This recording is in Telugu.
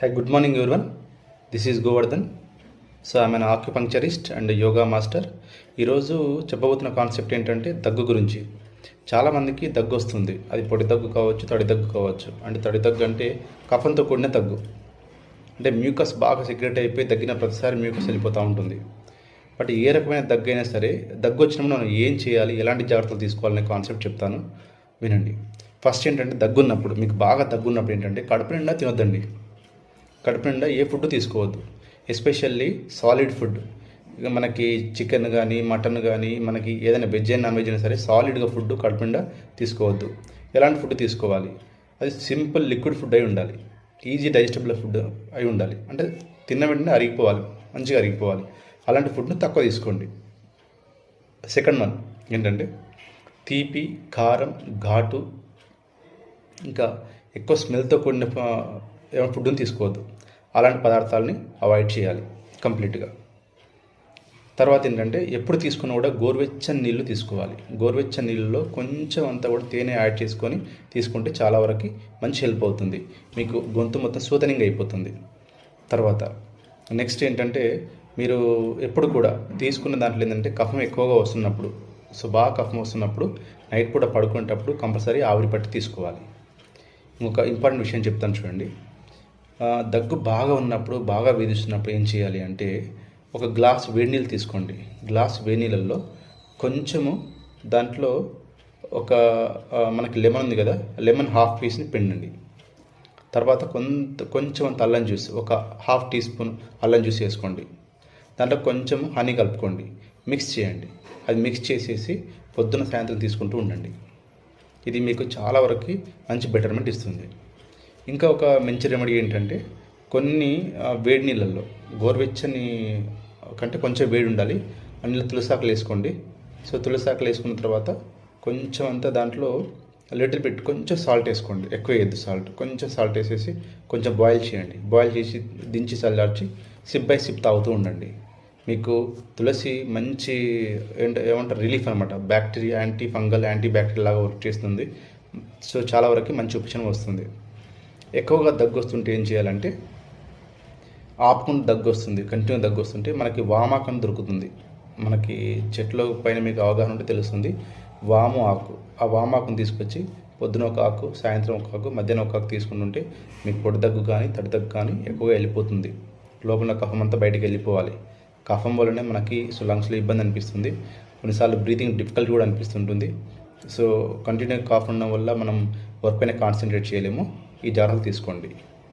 Hi, good morning everyone. This is Govardhan. So I'm an acupuncturist and yoga master. ఈరోజు చెప్పబోతున్న కాన్సెప్ట్ ఏంటంటే దగ్గు గురించి. చాలామందికి దగ్గు వస్తుంది. అది పొడి దగ్గు కావచ్చు, తడి దగ్గు కావచ్చు. అంటే తడి దగ్గు అంటే కఫంతో కూడిన దగ్గు. అంటే మ్యూకస్ బాగా సెక్రెట్ అయిపోయి దగ్గిన ప్రతిసారి మ్యూకస్ వెళ్ళిపోతూ ఉంటుంది. బట్ ఏ రకమైన దగ్గు అయినా సరే, దగ్గు వచ్చినప్పుడు మనం ఏం చేయాలి, ఎలాంటి జాగ్రత్తలు తీసుకోవాలనే కాన్సెప్ట్ చెప్తాను, వినండి. ఫస్ట్ ఏంటంటే దగ్గున్నప్పుడు, మీకు బాగా దగ్గున్నప్పుడు ఏంటంటే కడుపు నిండా తినొద్దండి. కడుపు నిండా ఏ ఫుడ్ తీసుకోవద్దు, ఎస్పెషల్లీ సాలిడ్ ఫుడ్. ఇక మనకి చికెన్ కానీ మటన్ కానీ మనకి ఏదైనా వెజ్ అయినా నాన్ వెజ్ అయినా సరే సాలిడ్గా ఫుడ్ కడుపు నిండా తీసుకోవద్దు. ఎలాంటి ఫుడ్ తీసుకోవాలి? అది సింపుల్ లిక్విడ్ ఫుడ్ అయి ఉండాలి, ఈజీ డైజెస్టబుల్ ఫుడ్ అయి ఉండాలి. అంటే తిన్న వెంటనే అరిగిపోవాలి, మంచిగా అరిగిపోవాలి. అలాంటి ఫుడ్ను తక్కువ తీసుకోండి. సెకండ్ వన్ ఏంటంటే తీపి, కారం, ఘాటు, ఇంకా ఎక్కువ స్మెల్తో కూడిన ఏమైనా ఫుడ్ని తీసుకోవద్దు. అలాంటి పదార్థాలని అవాయిడ్ చేయాలి కంప్లీట్గా. తర్వాత ఏంటంటే ఎప్పుడు తీసుకున్నా కూడా గోరువెచ్చని నీళ్ళు తీసుకోవాలి. గోరువెచ్చని నీళ్ళలో కొంచెం అంతా కూడా తేనె యాడ్ చేసుకొని తీసుకుంటే చాలా వరకు మంచి హెల్ప్ అవుతుంది. మీకు గొంతు మొత్తం సూతనింగ్ అయిపోతుంది. తర్వాత నెక్స్ట్ ఏంటంటే మీరు ఎప్పుడు కూడా తీసుకున్న దాంట్లో ఏంటంటే కఫం ఎక్కువగా వస్తున్నప్పుడు, సో బాగా కఫం వస్తున్నప్పుడు నైట్ పూట పడుకునేటప్పుడు కంపల్సరీ ఆవిరి పట్టి తీసుకోవాలి. ఇంకొక ఇంపార్టెంట్ విషయం చెప్తాను చూడండి. దగ్గు బాగా ఉన్నప్పుడు, బాగా వేధిస్తున్నప్పుడు ఏం చేయాలి అంటే ఒక గ్లాస్ వేడి నీళ్ళు తీసుకోండి. గ్లాస్ వేడి నీళ్ళల్లో కొంచెము దాంట్లో ఒక మనకి లెమన్ ఉంది కదా, లెమన్ హాఫ్ పీస్ని పిండండి. తర్వాత కొంచెం అంత అల్లం జ్యూస్, ఒక హాఫ్ టీ స్పూన్ అల్లం జ్యూస్ వేసుకోండి. దాంట్లో కొంచెం హనీ కలుపుకోండి, మిక్స్ చేయండి. అది మిక్స్ చేసేసి పొద్దున సాయంత్రం తీసుకుంటూ ఉండండి. ఇది మీకు చాలా వరకు మంచి బెటర్మెంట్ ఇస్తుంది. ఇంకా ఒక మంచి రెమెడీ ఏంటంటే కొన్ని వేడి నీళ్ళల్లో, గోరువెచ్చని కంటే కొంచెం వేడి ఉండాలి, అందులో తులసాకులు వేసుకోండి. సో తులసాకులు వేసుకున్న తర్వాత కొంచెం అంతా దాంట్లో లిటిల్ బిట్ కొంచెం సాల్ట్ వేసుకోండి, ఎక్కువ వేయద్దు సాల్ట్. కొంచెం సాల్ట్ వేసేసి కొంచెం బాయిల్ చేయండి. బాయిల్ చేసి దించి చల్లార్చి సిప్ బై సిప్ తాగుతూ ఉండండి. మీకు తులసి మంచి ఏమంటారు రిలీఫ్ అనమాట. Bacteria, anti fungal, anti bacterial లాగా వర్క్ చేస్తుంది. సో చాలా వరకు మంచి ఉపశమనం వస్తుంది. ఎక్కువగా దగ్గు వస్తుంటే ఏం చేయాలంటే, ఆపుకుంటూ దగ్గు వస్తుంది, కంటిన్యూ దగ్గు వస్తుంటే మనకి వామాకం దొరుకుతుంది. మనకి చెట్ల పైన మీకు అవగాహన ఉంటే తెలుస్తుంది. వాము ఆకు, ఆ వామాకును తీసుకొచ్చి పొద్దున ఒక ఆకు, సాయంత్రం ఒక ఆకు, మధ్యాహ్నం ఒక ఆకు తీసుకుంటుంటే మీకు పొడి దగ్గు కానీ తడి దగ్గు కానీ ఎక్కువగా వెళ్ళిపోతుంది. లోపల కఫం అంతా బయటికి వెళ్ళిపోవాలి. కఫం వల్లనే మనకి లంగ్స్లో ఇబ్బంది అనిపిస్తుంది, కొన్నిసార్లు బ్రీతింగ్ డిఫికల్టీ కూడా అనిపిస్తుంటుంది. సో కంటిన్యూ కాఫ్ ఉండడం వల్ల మనం వర్క్ పైన కాన్సన్ట్రేట్ చేయలేము. ఈ జాగ్రత్తలు తీసుకోండి.